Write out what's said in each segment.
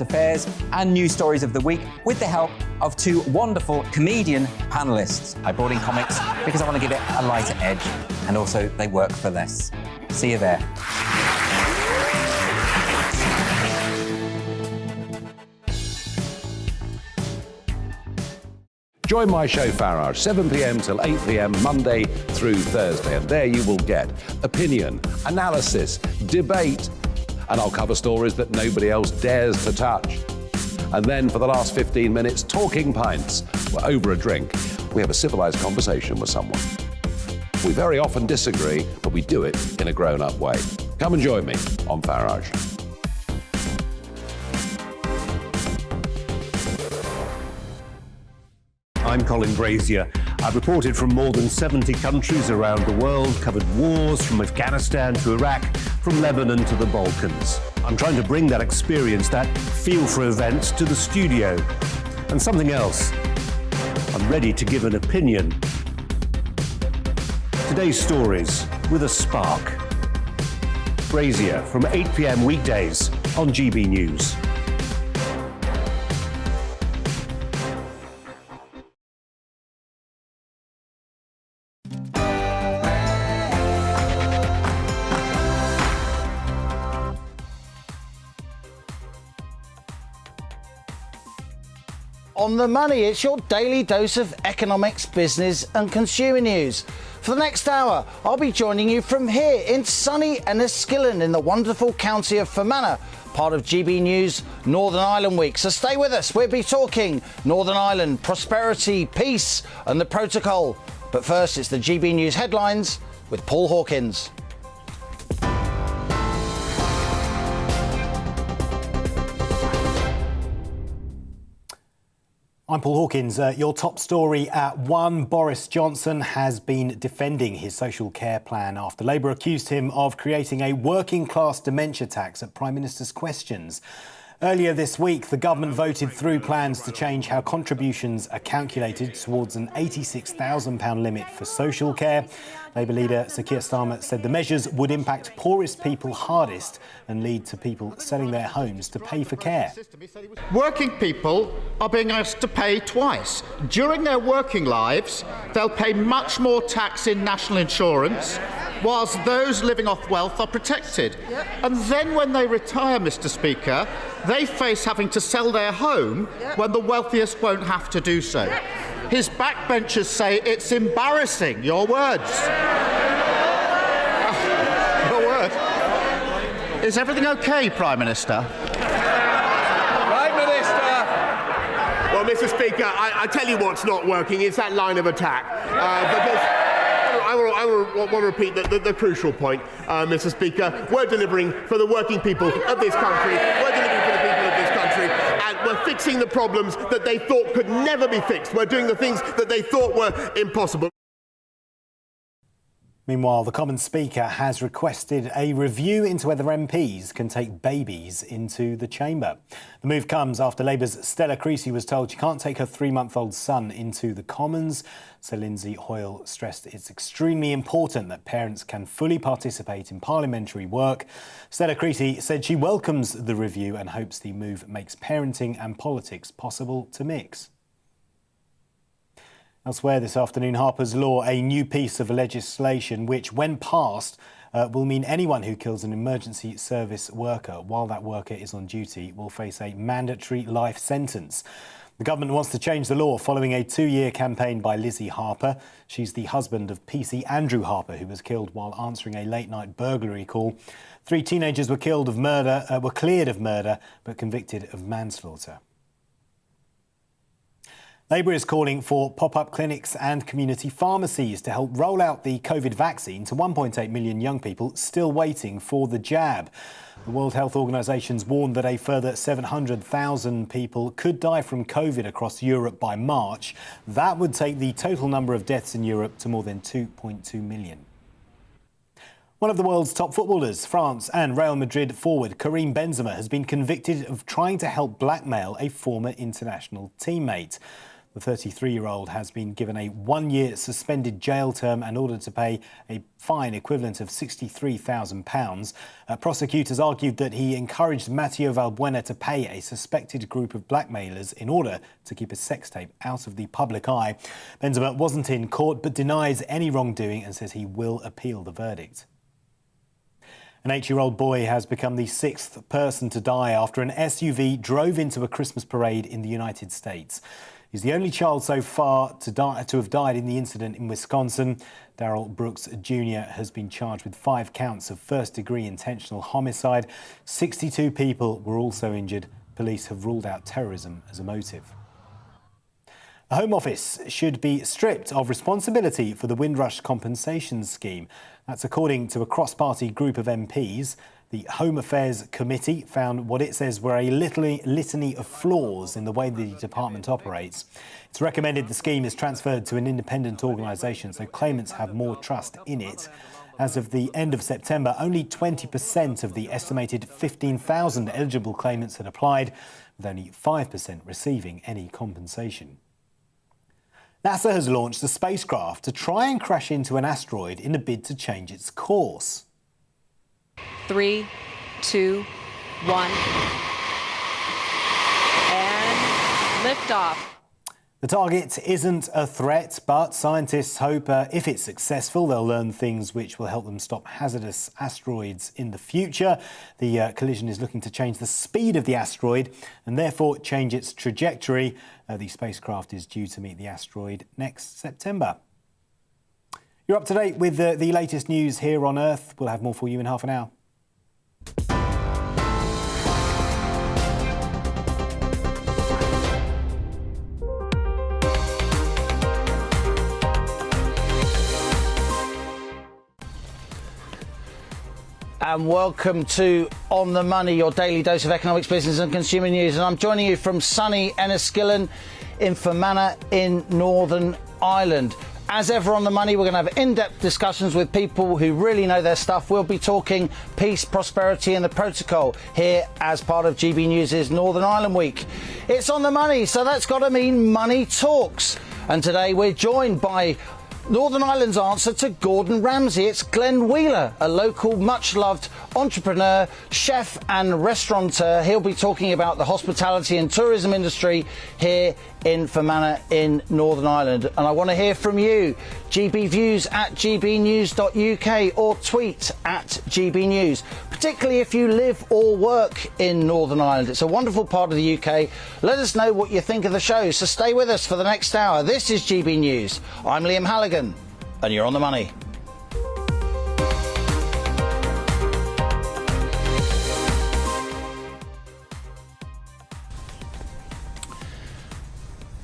affairs and news stories of the week with the help of two wonderful comedian panellists. I brought in comics because I want to give it a lighter edge, and also they work for less. See you there. Join my show Farage, 7 p.m. till 8 p.m. Monday through Thursday, and there you will get opinion, analysis, debate, and I'll cover stories that nobody else dares to touch. And then for the last 15 minutes, talking pints. We're over a drink. We have a civilised conversation with someone. We very often disagree, but we do it in a grown-up way. Come and join me on Farage. I'm Colin Brazier. I've reported from more than 70 countries around the world, covered wars from Afghanistan to Iraq, from Lebanon to the Balkans. I'm trying to bring that experience, that feel for events, to the studio. And something else, I'm ready to give an opinion. Today's stories with a spark. Brazier from 8 p.m. weekdays on GB News. On the Money, it's your daily dose of economics, business and consumer news. For the next hour, I'll be joining you from here in sunny Enniskillen in the wonderful county of Fermanagh, part of GB News Northern Ireland Week. So stay with us, we'll be talking Northern Ireland, prosperity, peace and the protocol. But first, it's the GB News headlines with Paul Hawkins. I'm Paul Hawkins. Your top story at 1. Boris Johnson has been defending his social care plan after Labour accused him of creating a working-class dementia tax at Prime Minister's questions. Earlier this week, the government voted through plans to change how contributions are calculated towards an £86,000 limit for social care. Labour leader Sir Keir Starmer said the measures would impact poorest people hardest and lead to people selling their homes to pay for care. Working people are being asked to pay twice. During their working lives, they'll pay much more tax in national insurance, whilst those living off wealth are protected. And then when they retire, Mr. Speaker, they face having to sell their home when the wealthiest won't have to do so. His backbenchers say it's embarrassing. Your words. Your word. Is everything okay, Prime Minister? Prime Minister! Well, Mr. Speaker, I tell you what's not working. It's that line of attack. I want to repeat the crucial point, Mr. Speaker. We're delivering for the working people of this country. We're delivering for the people of this country. And we're fixing the problems that they thought could never be fixed. We're doing the things that they thought were impossible. Meanwhile, the Commons Speaker has requested a review into whether MPs can take babies into the chamber. The move comes after Labour's Stella Creasy was told she can't take her 3-month-old son into the Commons. Sir Lindsay Hoyle stressed it's extremely important that parents can fully participate in parliamentary work. Stella Creasy said she welcomes the review and hopes the move makes parenting and politics possible to mix. Elsewhere this afternoon, Harper's Law, a new piece of legislation which, when passed, will mean anyone who kills an emergency service worker while that worker is on duty will face a mandatory life sentence. The government wants to change the law following a 2-year campaign by Lizzie Harper. She's the husband of PC Andrew Harper, who was killed while answering a late-night burglary call. 3 teenagers were cleared of murder, but convicted of manslaughter. Labour is calling for pop-up clinics and community pharmacies to help roll out the COVID vaccine to 1.8 million young people still waiting for the jab. The World Health Organisation's warned that a further 700,000 people could die from COVID across Europe by March. That would take the total number of deaths in Europe to more than 2.2 million. One of the world's top footballers, France and Real Madrid forward Karim Benzema, has been convicted of trying to help blackmail a former international teammate. The 33-year-old has been given a 1-year suspended jail term and ordered to pay a fine equivalent of £63,000. Prosecutors argued that he encouraged Matteo Valbuena to pay a suspected group of blackmailers in order to keep a sex tape out of the public eye. Benzema wasn't in court but denies any wrongdoing and says he will appeal the verdict. An 8-year-old boy has become the 6th person to die after an SUV drove into a Christmas parade in the United States. He's the only child so far to have died in the incident in Wisconsin. Darrell Brooks Jr. has been charged with 5 counts of first-degree intentional homicide. 62 people were also injured. Police have ruled out terrorism as a motive. The Home Office should be stripped of responsibility for the Windrush compensation scheme. That's according to a cross-party group of MPs. The Home Affairs Committee found what it says were a litany of flaws in the way the department operates. It's recommended the scheme is transferred to an independent organisation so claimants have more trust in it. As of the end of September, only 20% of the estimated 15,000 eligible claimants had applied, with only 5% receiving any compensation. NASA has launched a spacecraft to try and crash into an asteroid in a bid to change its course. 3, 2, 1, and liftoff. The target isn't a threat, but scientists hope if it's successful, they'll learn things which will help them stop hazardous asteroids in the future. The collision is looking to change the speed of the asteroid and therefore change its trajectory. The spacecraft is due to meet the asteroid next September. You're up to date with the latest news here on Earth. We'll have more for you in half an hour. And welcome to On the Money, your daily dose of economics, business and consumer news. And I'm joining you from sunny Enniskillen in Fermanagh in Northern Ireland. As ever on The Money, we're going to have in-depth discussions with people who really know their stuff. We'll be talking peace, prosperity and the protocol here as part of GB News' Northern Ireland Week. It's On the Money, so that's got to mean money talks. And today we're joined by Northern Ireland's answer to Gordon Ramsay. It's Glen Wheeler, a local, much-loved entrepreneur, chef and restaurateur. He'll be talking about the hospitality and tourism industry here in Fermanagh in Northern Ireland. And I want to hear from you. GBviews at gbnews.uk or tweet at gbnews, particularly if you live or work in Northern Ireland. It's a wonderful part of the UK. Let us know what you think of the show, so stay with us for the next hour. This is GB News. I'm Liam Halligan, and you're on the money.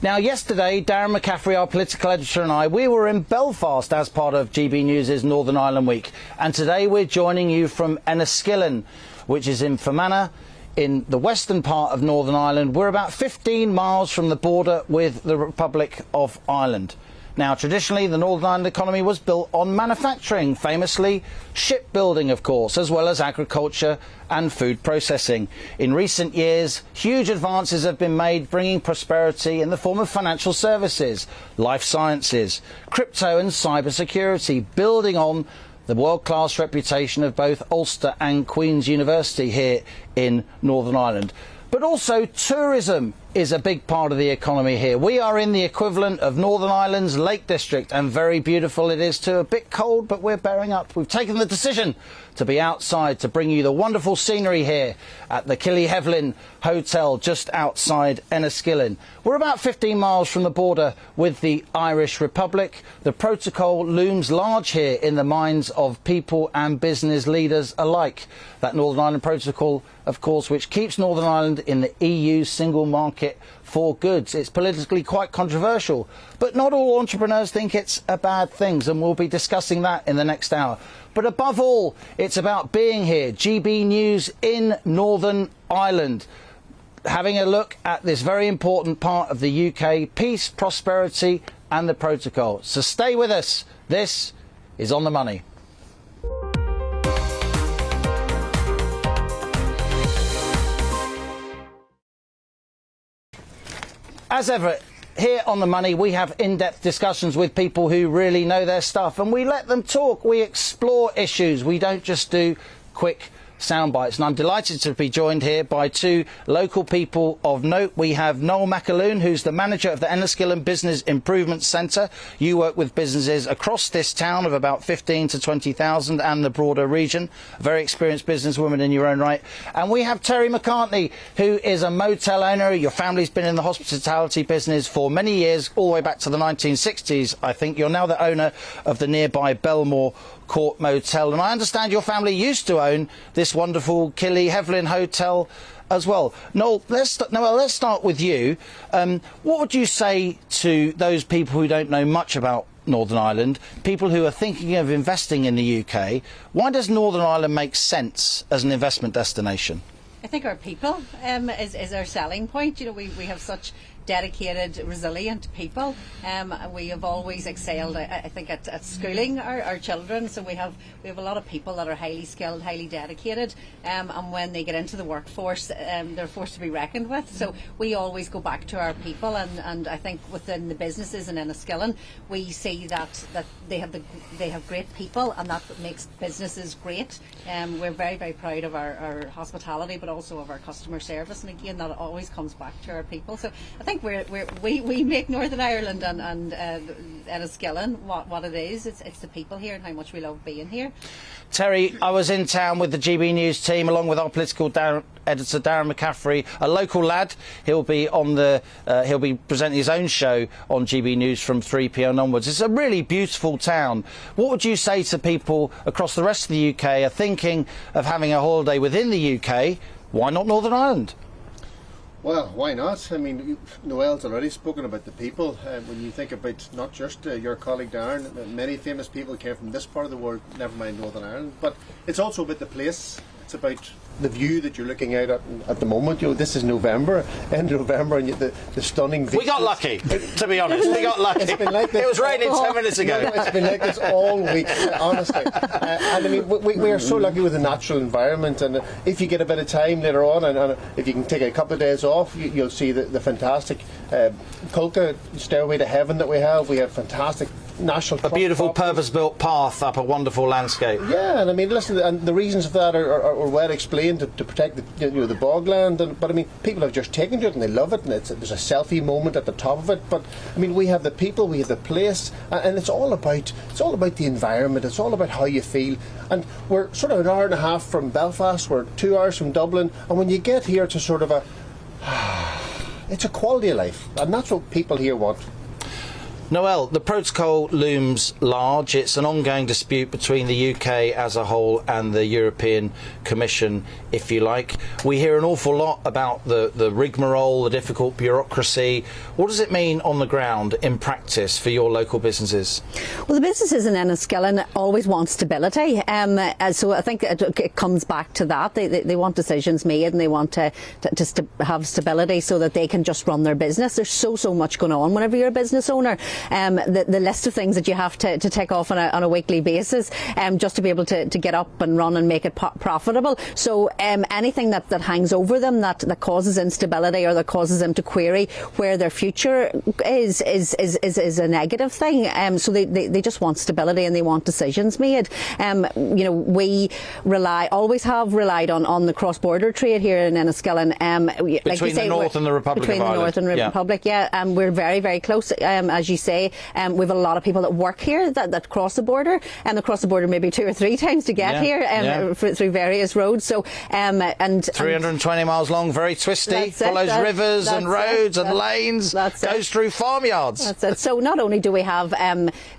Now, yesterday, Darren McCaffrey, our political editor, and I, we were in Belfast as part of GB News' Northern Ireland Week. And today we're joining you from Enniskillen, which is in Fermanagh, in the western part of Northern Ireland. We're about 15 miles from the border with the Republic of Ireland. Now, traditionally, the Northern Ireland economy was built on manufacturing, famously shipbuilding, of course, as well as agriculture and food processing. In recent years, huge advances have been made bringing prosperity in the form of financial services, life sciences, crypto and cybersecurity, building on the world-class reputation of both Ulster and Queen's University here in Northern Ireland. But also tourism is a big part of the economy here. We are in the equivalent of Northern Ireland's Lake District, and very beautiful it is too. A bit cold, but we're bearing up. We've taken the decision to be outside to bring you the wonderful scenery here at the Killyhevlin Hotel just outside Enniskillen. We're about 15 miles from the border with the Irish Republic. The protocol looms large here in the minds of people and business leaders alike. That Northern Ireland Protocol, of course, which keeps Northern Ireland in the EU single market for goods. It's politically quite controversial, but not all entrepreneurs think it's a bad thing, and we'll be discussing that in the next hour. But above all, it's about being here, GB News in Northern Ireland, having a look at this very important part of the UK, peace, prosperity and the protocol. So stay with us. This is On the Money. As ever, here on The Money, we have in-depth discussions with people who really know their stuff, and we let them talk. We explore issues. We don't just do quick sound bites. And I'm delighted to be joined here by two local people of note. We have Noel McAloon, who's the manager of the Enniskillen Business Improvement Centre. You work with businesses across this town of about 15 to 20,000 and the broader region. A very experienced businesswoman in your own right. And we have Terry McCartney, who is a motel owner. Your family's been in the hospitality business for many years, all the way back to the 1960s, I think. You're now the owner of the nearby Belmore Court Motel, and I understand your family used to own this wonderful Killy Hevelin Hotel as well. Noel, let's start with you. What would you say to those people who don't know much about Northern Ireland, people who are thinking of investing in the UK? Why does Northern Ireland make sense as an investment destination? I think our people is our selling point. You know, we have such dedicated, resilient people. We have always excelled, I think, at schooling our children. So we have a lot of people that are highly skilled, highly dedicated, and when they get into the workforce, they're forced to be reckoned with. So we always go back to our people, and I think within the businesses in Enniskillen, we see that they have great people, and that makes businesses great. We're very, very proud of our hospitality, but also of our customer service, and again, that always comes back to our people. So I think we make Northern Ireland and Enniskillen what it is. It's the people here and how much we love being here. Terry, I was in town with the GB News team along with our political editor Darren McCaffrey, a local lad. He'll be presenting his own show on GB News from 3 p.m. onwards. It's a really beautiful town. What would you say to people across the rest of the UK are thinking of having a holiday within the UK? Why not Northern Ireland? Well, why not? I mean, Noel's already spoken about the people. When you think about not just your colleague Darren, many famous people came from this part of the world, never mind Northern Ireland, but it's also about the place. It's about the view that you're looking out at the moment. You know, this is November, end of November, and the stunning vistas. We got lucky, to be honest. We got lucky. It's been like this. It was raining 10 minutes ago. No, it's been like this all week, honestly. And I mean, we are so lucky with the natural environment, and if you get a bit of time later on, and if you can take a couple of days off, you'll see the fantastic Culca Stairway to Heaven that we have. We have fantastic national... A beautiful purpose-built path up a wonderful landscape. Yeah, and I mean, listen, and the reasons for that are well explained to protect the bogland. But I mean, people have just taken to it and they love it, and there's a selfie moment at the top of it. But I mean, we have the people, we have the place, and it's all about the environment. It's all about how you feel. And we're sort of an hour and a half from Belfast. We're 2 hours from Dublin, and when you get here to sort of it's a quality of life, and that's what people here want. Noel, the protocol looms large. It's an ongoing dispute between the UK as a whole and the European Commission, if you like. We hear an awful lot about the rigmarole, the difficult bureaucracy. What does it mean on the ground in practice for your local businesses? Well, the businesses in Enniskillen always want stability. So I think it comes back to that. They want decisions made, and they want to have stability so that they can just run their business. There's so much going on whenever you're a business owner. The list of things that you have to tick off on a weekly basis just to be able to get up and run and make it profitable. So anything that hangs over them that causes instability or that causes them to query where their future is a negative thing. So they just want stability and they want decisions made. We always have relied on the cross-border trade here in Enniskillen. Between the North and the Republic of Ireland. Between the North and the Republic, yeah. We're very, very close, as you say. We have a lot of people that work here that cross the border, and they cross the border maybe 2 or 3 times to get here through various roads. So and 320 miles long, very twisty, follows rivers and roads and lanes, goes through farmyards. That's it. So not only do we have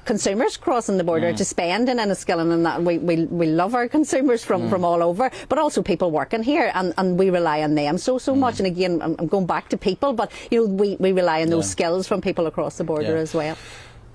consumers crossing the border to spend in Enniskillen, and that we love our consumers from all over, but also people working here, and we rely on them so much. And again, I'm going back to people, but we rely on those skills from people across the border as well.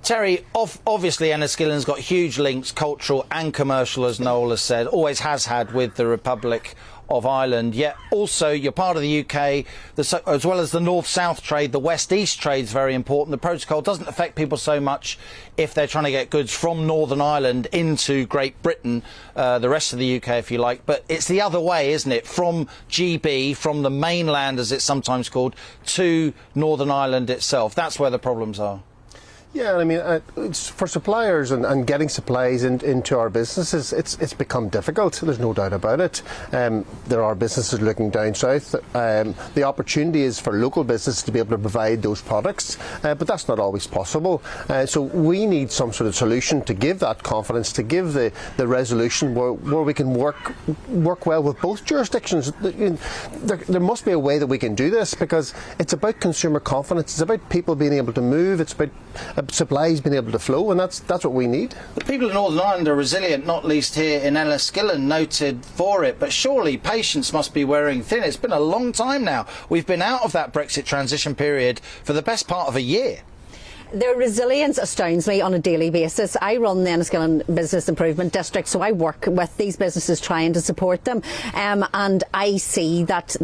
Terry, obviously Enniskillen's got huge links, cultural and commercial, as Noel has said, always has had with the Republic of Ireland, yet also you're part of the UK, as well as the north-south trade. The west-east trade is very important. The protocol doesn't affect people so much if they're trying to get goods from Northern Ireland into Great Britain, the rest of the UK, if you like. But it's the other way, isn't it? From GB, from the mainland, as it's sometimes called, to Northern Ireland itself. That's where the problems are. Yeah, I mean, it's for suppliers and getting supplies into our businesses, it's become difficult. There's no doubt about it. There are businesses looking down south. The opportunity is for local businesses to be able to provide those products, but that's not always possible. So we need some sort of solution to give that confidence, to give the resolution where we can work well with both jurisdictions. There must be a way that we can do this, because it's about consumer confidence. It's about people being able to move. It's about supplies being able to flow, and that's what we need. The people in Northern Ireland are resilient, not least here in Enniskillen, noted for it. But surely patience must be wearing thin. It's been a long time now. We've been out of that Brexit transition period for the best part of a year. Their resilience astounds me on a daily basis. I run the Enniskillen Business Improvement District, so I work with these businesses trying to support them, and I see that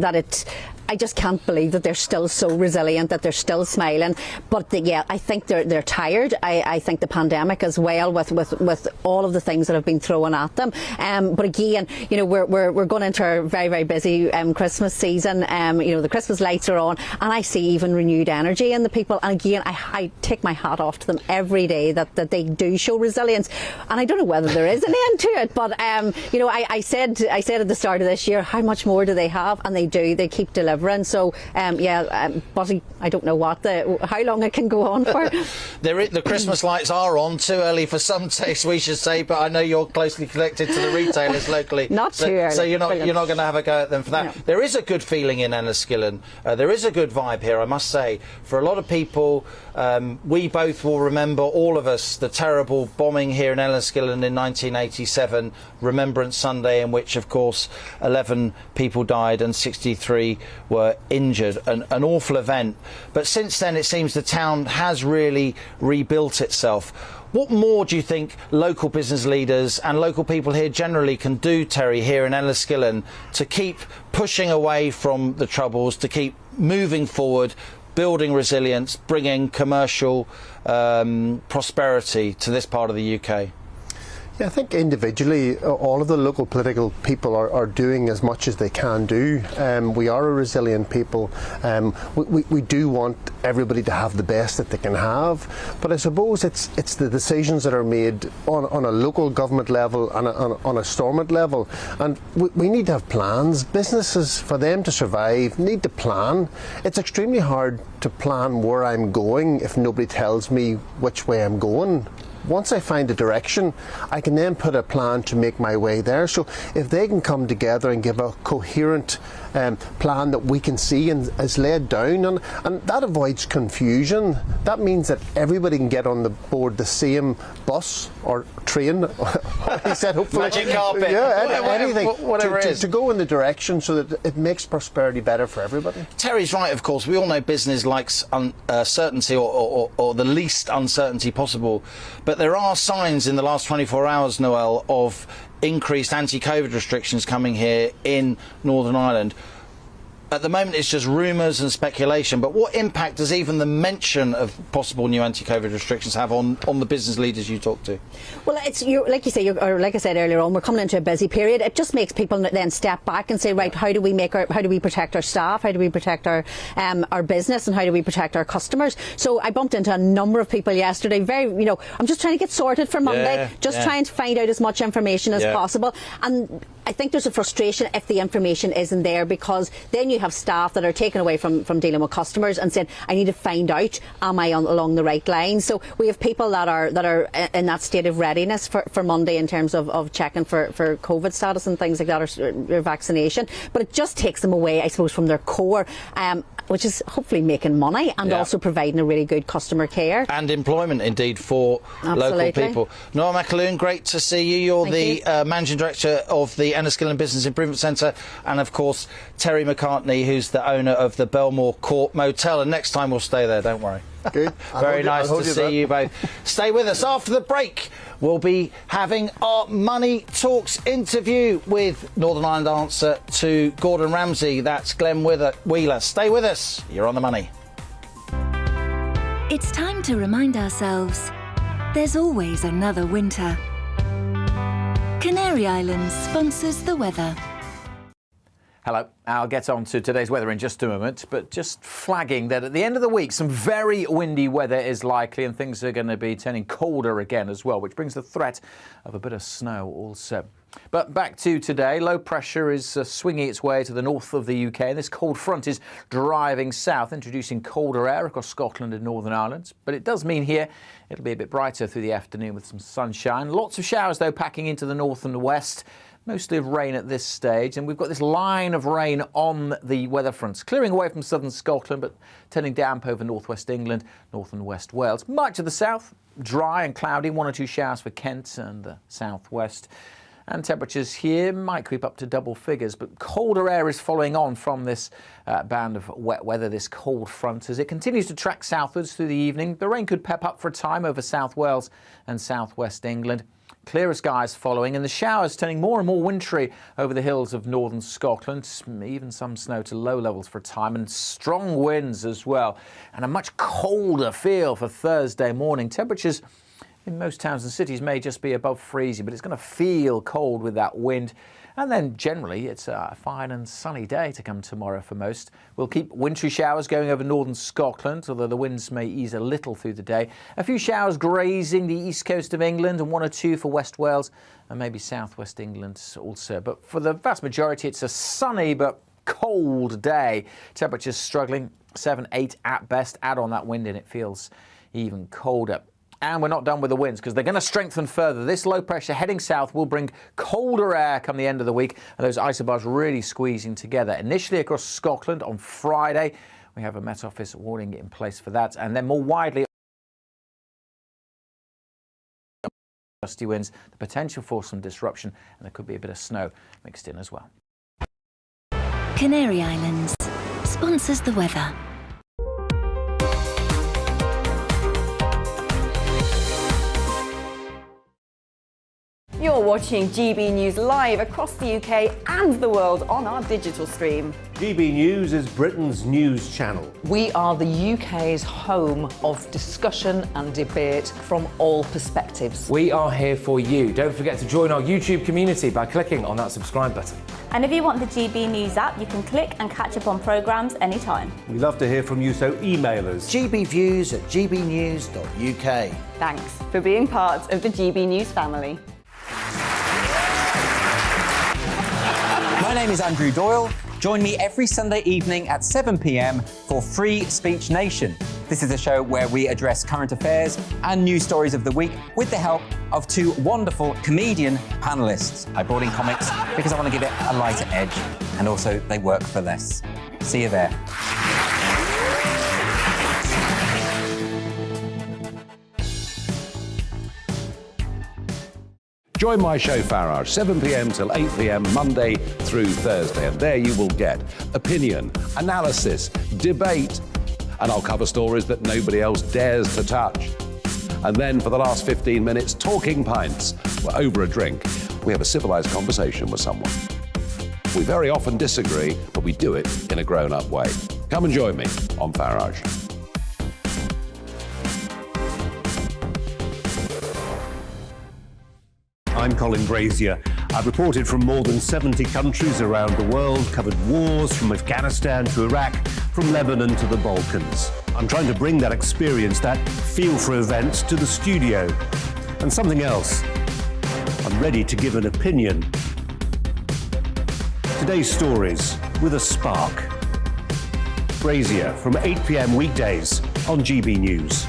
I just can't believe that they're still so resilient, that they're still smiling. But yeah, I think they're tired. I think the pandemic as well, with all of the things that have been thrown at them. But again, you know, we're going into our very, very busy Christmas season. You know, the Christmas lights are on, and I see even renewed energy in the people. And again, I take my hat off to them every day that they do show resilience. And I don't know whether there is an end to it, but you know, I said at the start of this year, how much more do they have? And they do. They keep delivering. So but I don't know how long it can go on for. The Christmas lights are on, too early for some taste, we should say, but I know you're closely connected to the retailers locally. Not too early. So you're not going to have a go at them for that. No. There is a good feeling in Enniskillen. There is a good vibe here, I must say. For a lot of people, we both will remember, all of us, the terrible bombing here in Enniskillen in 1987, Remembrance Sunday, in which, of course, 11 people died and 63 were injured. An awful event. But since then, it seems the town has really rebuilt itself. What more do you think local business leaders and local people here generally can do, Terry, here in Enniskillen, to keep pushing away from the troubles, to keep moving forward, building resilience, bringing commercial prosperity to this part of the UK? Yeah, I think individually, all of the local political people are doing as much as they can do. We are a resilient people. We do want everybody to have the best that they can have. But I suppose it's the decisions that are made on a local government level and on a Stormont level. And we need to have plans. Businesses, for them to survive, need to plan. It's extremely hard to plan where I'm going if nobody tells me which way I'm going. Once I find a direction, I can then put a plan to make my way there. So if they can come together and give a coherent plan that we can see and is laid down, and that avoids confusion. That means that everybody can get on the board the same bus or train. He said, hopefully, magic carpet, anything, whatever it is, to go in the direction so that it makes prosperity better for everybody. Terry's right, of course. We all know business likes certainty or the least uncertainty possible, but there are signs in the last 24 hours, Noel, of increased anti-COVID restrictions coming here in Northern Ireland. At the moment, it's just rumours and speculation, but what impact does even the mention of possible new anti-COVID restrictions have on the business leaders you talk to? Well, it's like you say, or like I said earlier on, we're coming into a busy period. It just makes people then step back and say, right, how do we protect our staff? How do we protect our business? And how do we protect our customers? So I bumped into a number of people yesterday. I'm just trying to get sorted for Monday, trying to find out as much information as possible. And I think there's a frustration if the information isn't there, because then you have staff that are taken away from dealing with customers and saying, I need to find out, am I along the right line? So we have people that are in that state of readiness for Monday in terms of checking for COVID status and things like that, or vaccination. But it just takes them away, I suppose, from their core, which is hopefully making money and also providing a really good customer care. And employment, indeed, for local people. Noel McAloon, great to see you. You're the Managing Director of the Enniskillen Business Improvement Centre, and of course Terry McCartney, who's the owner of the Belmore Court Motel. And next time we'll stay there, don't worry. Good. Very nice to see you both. Stay with us. After the break, we'll be having our Money Talks interview with Northern Ireland answer to Gordon Ramsay. That's Glen Wheeler. Stay with us. You're on the money. It's time to remind ourselves there's always another winter. Canary Islands sponsors the weather. Hello, I'll get on to today's weather in just a moment, but just flagging that at the end of the week, some very windy weather is likely and things are going to be turning colder again as well, which brings the threat of a bit of snow also. But back to today, low pressure is swinging its way to the north of the UK and this cold front is driving south, introducing colder air across Scotland and Northern Ireland. But it does mean here it'll be a bit brighter through the afternoon with some sunshine. Lots of showers though packing into the north and west. Mostly of rain at this stage, and we've got this line of rain on the weather fronts, clearing away from southern Scotland, but turning damp over northwest England, north and west Wales. Much of the south, dry and cloudy, 1 or 2 showers for Kent and the southwest. And temperatures here might creep up to double figures, but colder air is following on from this band of wet weather, this cold front. As it continues to track southwards through the evening, the rain could pep up for a time over South Wales and southwest England. Clearer skies following and the showers turning more and more wintry over the hills of northern Scotland, even some snow to low levels for a time and strong winds as well. And a much colder feel for Thursday morning. Temperatures in most towns and cities may just be above freezing, but it's going to feel cold with that wind. And then generally it's a fine and sunny day to come tomorrow for most. We'll keep wintry showers going over northern Scotland, although the winds may ease a little through the day. A few showers grazing the east coast of England and 1 or 2 for West Wales and maybe southwest England also. But for the vast majority, it's a sunny but cold day. Temperatures struggling, 7, 8 at best. Add on that wind and it feels even colder. And we're not done with the winds because they're going to strengthen further. This low pressure heading south will bring colder air come the end of the week and those isobars really squeezing together. Initially across Scotland on Friday, we have a Met Office warning in place for that. And then more widely, gusty winds, the potential for some disruption, and there could be a bit of snow mixed in as well. Canary Islands sponsors the weather. You're watching GB News live across the UK and the world on our digital stream. GB News is Britain's news channel. We are the UK's home of discussion and debate from all perspectives. We are here for you. Don't forget to join our YouTube community by clicking on that subscribe button. And if you want the GB News app, you can click and catch up on programmes anytime. We love to hear from you, so email us. gbviews@gbnews.uk. Thanks for being part of the GB News family. My name is Andrew Doyle. Join me every Sunday evening at 7 p.m. for Free Speech Nation. This is a show where we address current affairs and news stories of the week with the help of 2 wonderful comedian panellists. I brought in comics because I want to give it a lighter edge, and also they work for less. See you there. Join my show Farage, 7 p.m. till 8 p.m. Monday through Thursday. And there you will get opinion, analysis, debate, and I'll cover stories that nobody else dares to touch. And then for the last 15 minutes, talking pints. We're over a drink. We have a civilised conversation with someone. We very often disagree, but we do it in a grown-up way. Come and join me on Farage. I'm Colin Brazier. I've reported from more than 70 countries around the world, covered wars from Afghanistan to Iraq, from Lebanon to the Balkans. I'm trying to bring that experience, that feel for events, to the studio. And something else, I'm ready to give an opinion. Today's stories with a spark. Brazier from 8 p.m. weekdays on GB News.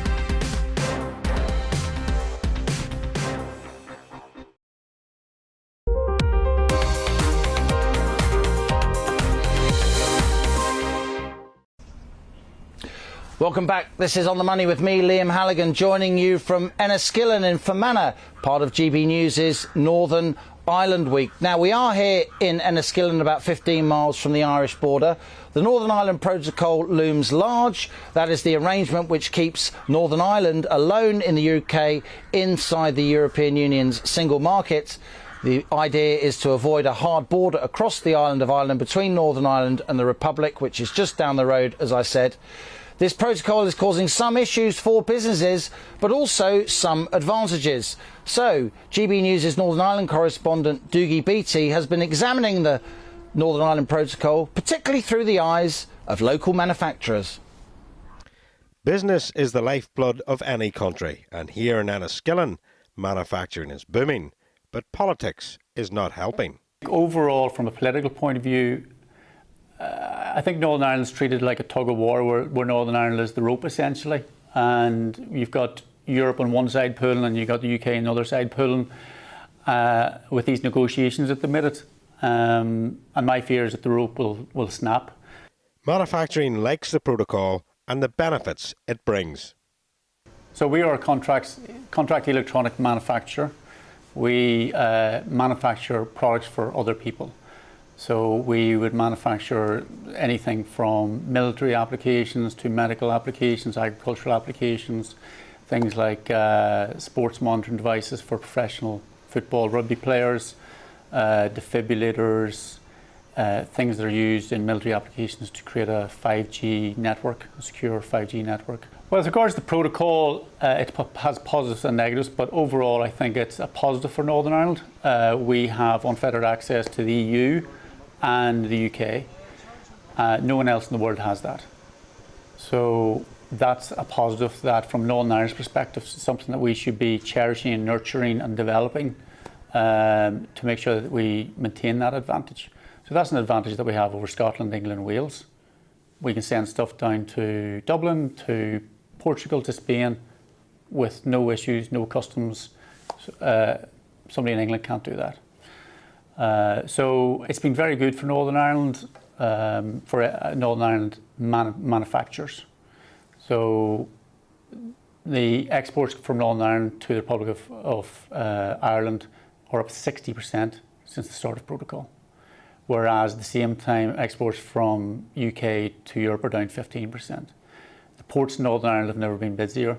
Welcome back. This is On the Money with me, Liam Halligan, joining you from Enniskillen in Fermanagh, part of GB News' Northern Ireland Week. Now, we are here in Enniskillen, about 15 miles from the Irish border. The Northern Ireland Protocol looms large. That is the arrangement which keeps Northern Ireland alone in the UK inside the European Union's single market. The idea is to avoid a hard border across the island of Ireland between Northern Ireland and the Republic, which is just down the road, as I said. This protocol is causing some issues for businesses, but also some advantages. So, GB News' Northern Ireland correspondent Dougie Beattie has been examining the Northern Ireland Protocol, particularly through the eyes of local manufacturers. Business is the lifeblood of any country, and here in Enniskillen, manufacturing is booming, but politics is not helping. Overall, from a political point of view, I think Northern Ireland's treated like a tug of war where Northern Ireland is the rope essentially, and you've got Europe on one side pulling and you've got the UK on the other side pulling with these negotiations at the minute, and my fear is that the rope will snap. Manufacturing likes the protocol and the benefits it brings. So we are a contract electronic manufacturer. We manufacture products for other people. So we would manufacture anything from military applications to medical applications, agricultural applications, things like sports monitoring devices for professional football, rugby players, defibrillators, things that are used in military applications to create a 5G network, a secure 5G network. Well, as regards to the protocol, it has positives and negatives, but overall I think it's a positive for Northern Ireland. We have unfettered access to the EU and the UK. No one else in the world has that. So that's a positive that from Northern Ireland's perspective is something that we should be cherishing and nurturing and developing to make sure that we maintain that advantage. So that's an advantage that we have over Scotland, England and Wales. We can send stuff down to Dublin, to Portugal, to Spain with no issues, no customs. Somebody in England can't do that. So it's been very good for Northern Ireland, for Northern Ireland manufacturers. So the exports from Northern Ireland to the Republic of Ireland are up 60% since the start of protocol, whereas at the same time exports from UK to Europe are down 15%. The ports in Northern Ireland have never been busier.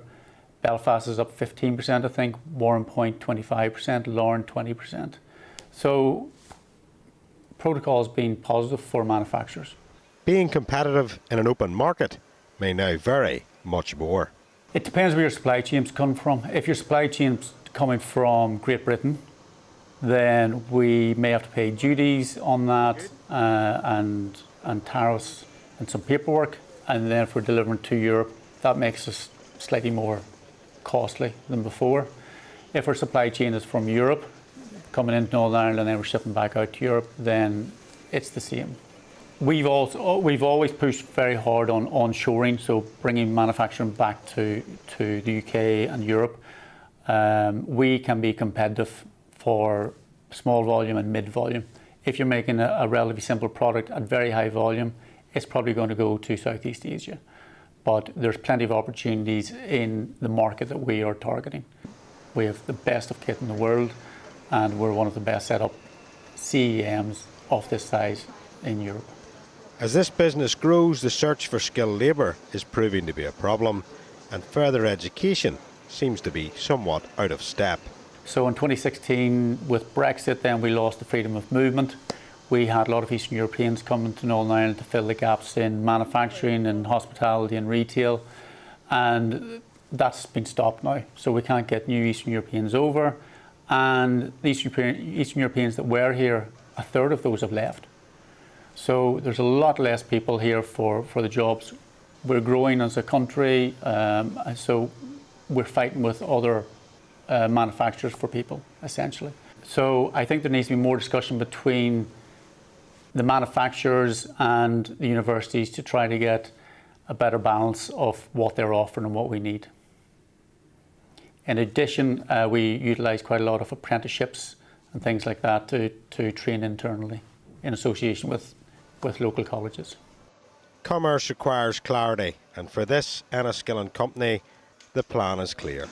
Belfast is up 15%, I think, Warrenpoint 25%, Lauren 20%. So protocol has been positive for manufacturers. Being competitive in an open market may now vary much more. It depends where your supply chains come from. If your supply chain's coming from Great Britain, then we may have to pay duties on that and tariffs and some paperwork. And then if we're delivering to Europe, that makes us slightly more costly than before. If our supply chain is from Europe, coming into Northern Ireland and then we're shipping back out to Europe, then it's the same. We've always pushed very hard on onshoring, so bringing manufacturing back to the UK and Europe. We can be competitive for small volume and mid volume. If you're making a relatively simple product at very high volume, it's probably going to go to Southeast Asia. But there's plenty of opportunities in the market that we are targeting. We have the best of kit in the world, and we're one of the best set up CEMs of this size in Europe. As this business grows, the search for skilled labour is proving to be a problem, and further education seems to be somewhat out of step. So in 2016, with Brexit, then we lost the freedom of movement. We had a lot of Eastern Europeans coming to Northern Ireland to fill the gaps in manufacturing and hospitality and retail, and that's been stopped now. So we can't get new Eastern Europeans over, and the Eastern Europeans that were here, a third of those have left. So there's a lot less people here for the jobs. We're growing as a country, so we're fighting with other manufacturers for people, essentially. So I think there needs to be more discussion between the manufacturers and the universities to try to get a better balance of what they're offering and what we need. In addition, we utilise quite a lot of apprenticeships and things like that to train internally in association with local colleges. Commerce requires clarity, and for this Enniskillen company, the plan is clear.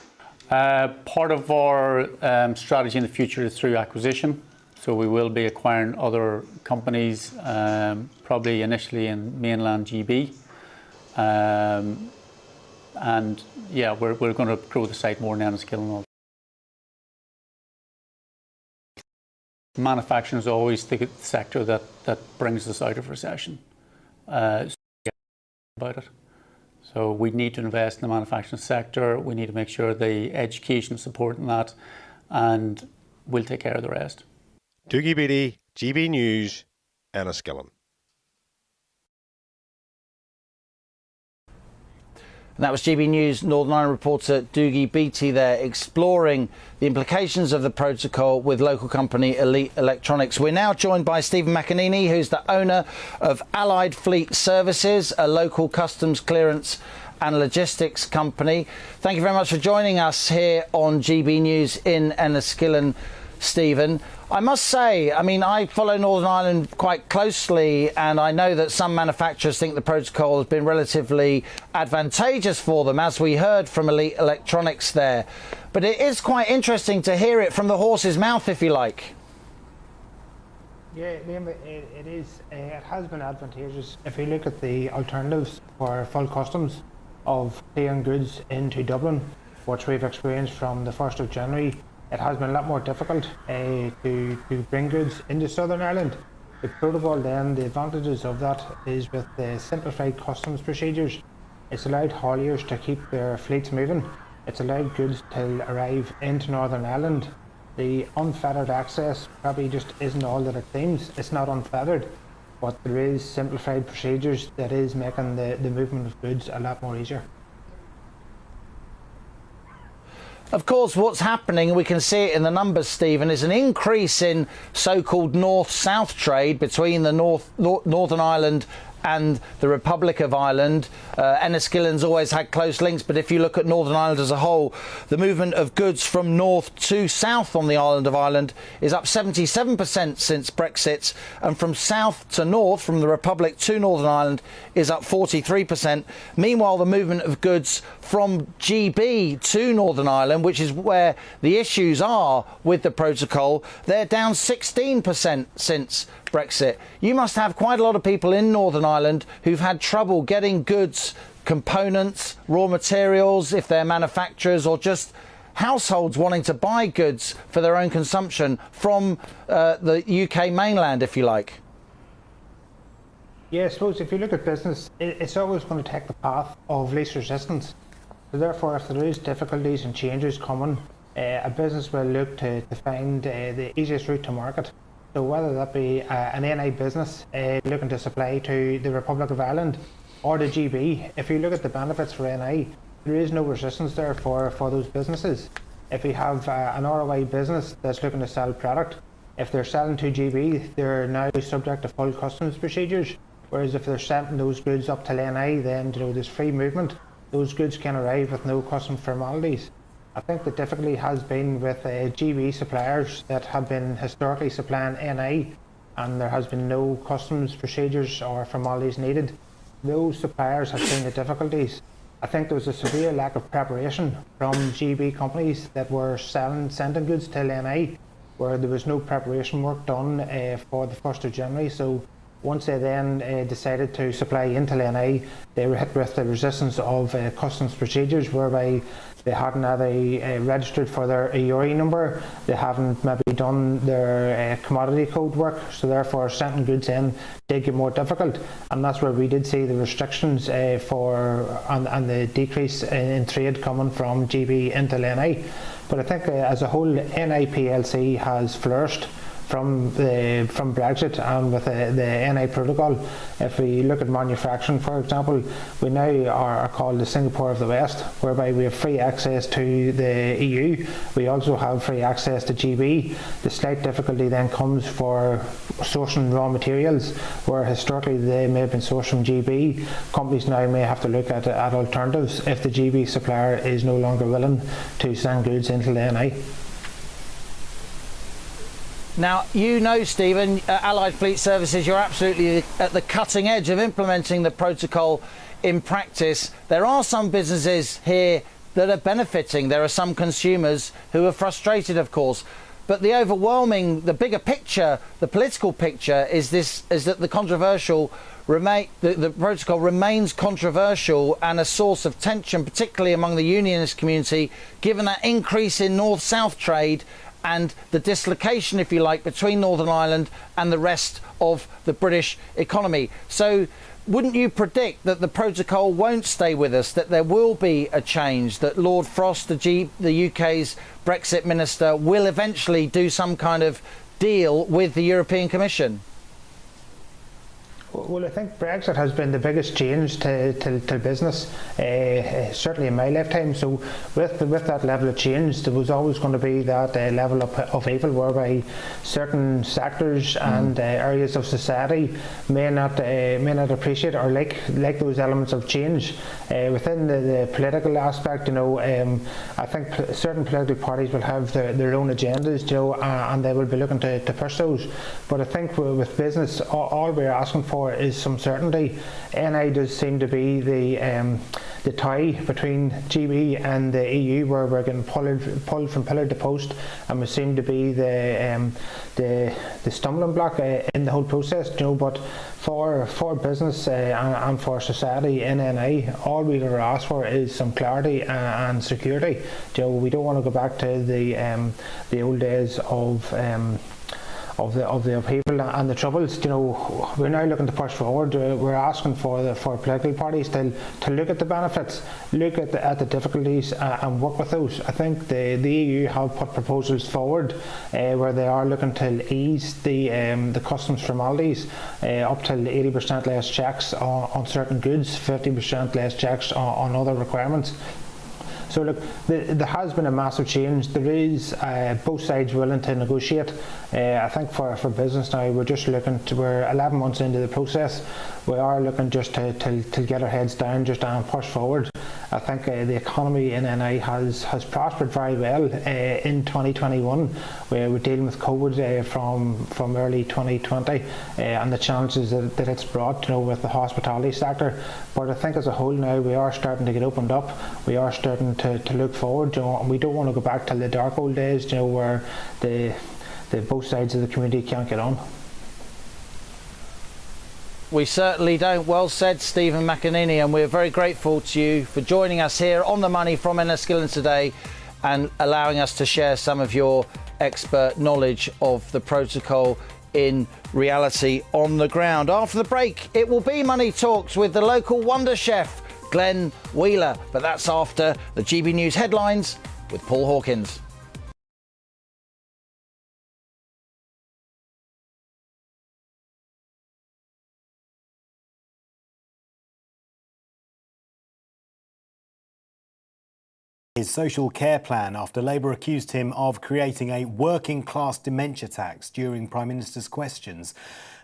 Part of our strategy in the future is through acquisition. So we will be acquiring other companies, probably initially in mainland GB. And yeah, we're going to grow the site more in Enniskillen. Manufacturing is always the sector that brings us out of recession. About it. So we need to invest in the manufacturing sector. We need to make sure the education is supporting that, and we'll take care of the rest. Dougie Beattie, GB News, Enniskillen. And that was GB News Northern Ireland reporter Dougie Beattie there, exploring the implications of the protocol with local company Elite Electronics. We're now joined by Stephen McAneny, who's the owner of Allied Fleet Services, a local customs clearance and logistics company. Thank you very much for joining us here on GB News in Enniskillen, Stephen. I must say, I mean, I follow Northern Ireland quite closely, and I know that some manufacturers think the protocol has been relatively advantageous for them, as we heard from Elite Electronics there. But it is quite interesting to hear it from the horse's mouth, if you like. Yeah, Liam, it is. It has been advantageous. If you look at the alternatives for full customs of clearing goods into Dublin, which we've experienced from the 1st of January, it has been a lot more difficult to bring goods into Southern Ireland. The protocol then, the advantages of that is with the simplified customs procedures. It's allowed hauliers to keep their fleets moving. It's allowed goods to arrive into Northern Ireland. The unfettered access probably just isn't all that it seems. It's not unfettered, but there is simplified procedures that is making the movement of goods a lot more easier. Of course, what's happening, and we can see it in the numbers, Stephen, is an increase in so-called north-south trade between the Northern Ireland and the Republic of Ireland. Enniskillen's always had close links, but if you look at Northern Ireland as a whole, the movement of goods from north to south on the island of Ireland is up 77% since Brexit, and from south to north, from the Republic to Northern Ireland, is up 43%. Meanwhile, the movement of goods from GB to Northern Ireland, which is where the issues are with the protocol, they're down 16% since Brexit. You must have quite a lot of people in Northern Ireland who've had trouble getting goods, components, raw materials, if they're manufacturers, or just households wanting to buy goods for their own consumption from the UK mainland, if you like. Yeah, I suppose if you look at business, it's always going to take the path of least resistance. So therefore, if there is difficulties and changes coming, a business will look to find the easiest route to market. So whether that be an NI business looking to supply to the Republic of Ireland or the GB, if you look at the benefits for NI, there is no resistance there for those businesses. If you have an ROI business that's looking to sell product, if they're selling to GB, they're now subject to full customs procedures. Whereas if they're sending those goods up to NI, then there's free movement. Those goods can arrive with no customs formalities. I think the difficulty has been with GB suppliers that have been historically supplying NI, and there has been no customs procedures or formalities needed. Those suppliers have seen the difficulties. I think there was a severe lack of preparation from GB companies that were sending goods to NI, where there was no preparation work done for the 1st of January. So once they then decided to supply into NI, they were hit with the resistance of customs procedures, whereby they hadn't either registered for their EORI number, they haven't maybe done their commodity code work, so therefore sending goods in did get more difficult, and that's where we did see the restrictions and the decrease in trade coming from GB into NI. But I think as a whole, NI PLC has flourished from Brexit and with the NI protocol. If we look at manufacturing, for example, we now are called the Singapore of the West, whereby we have free access to the EU. We also have free access to GB. The slight difficulty then comes for sourcing raw materials, where historically they may have been sourced from GB. Companies now may have to look at alternatives if the GB supplier is no longer willing to send goods into the NI. Now, you know, Stephen, Allied Fleet Services, you're absolutely at the cutting edge of implementing the protocol in practice. There are some businesses here that are benefiting. There are some consumers who are frustrated, of course. But the bigger picture, the political picture is that the protocol remains controversial and a source of tension, particularly among the unionist community, given that increase in north-south trade and the dislocation, if you like, between Northern Ireland and the rest of the British economy. So wouldn't you predict that the protocol won't stay with us, that there will be a change, that Lord Frost, the UK's Brexit minister, will eventually do some kind of deal with the European Commission? Well, I think Brexit has been the biggest change to business, certainly in my lifetime. So with that level of change, there was always going to be that level of evil whereby certain sectors and areas of society may not appreciate or like those elements of change. Within the political aspect, I think certain political parties will have their own agendas, and they will be looking to push those. But I think with business, all we're asking for is some certainty. NI does seem to be the tie between GB and the EU, where we're getting pulled from pillar to post, and we seem to be the stumbling block in the whole process. But for business and for society in NI, all we are asked for is some clarity and security. We don't want to go back to the old days of the upheaval and the troubles. We're now looking to push forward. We're asking for political parties to look at the benefits, look at the difficulties, and work with those. I think the EU have put proposals forward where they are looking to ease the customs formalities, up to 80% less checks on certain goods, 50% less checks on other requirements. So look, there has been a massive change. There is both sides willing to negotiate. I think for business now, we're 11 months into the process. We are looking just to get our heads down and push forward. I think the economy in NI has prospered very well in 2021. We're dealing with COVID from early 2020 and the challenges that it's brought, with the hospitality sector. But I think as a whole now, we are starting to get opened up. We are starting to look forward, and we don't want to go back to the dark old days, where the both sides of the community can't get on. We certainly don't. Well said, Stephen McAneny, and we're very grateful to you for joining us here on The Money from Enniskillen today and allowing us to share some of your expert knowledge of the protocol in reality on the ground. After the break, it will be Money Talks with the local wonder chef, Glen Wheeler, but that's after the GB News headlines with Paul Hawkins. His social care plan after Labour accused him of creating a working class dementia tax during Prime Minister's questions.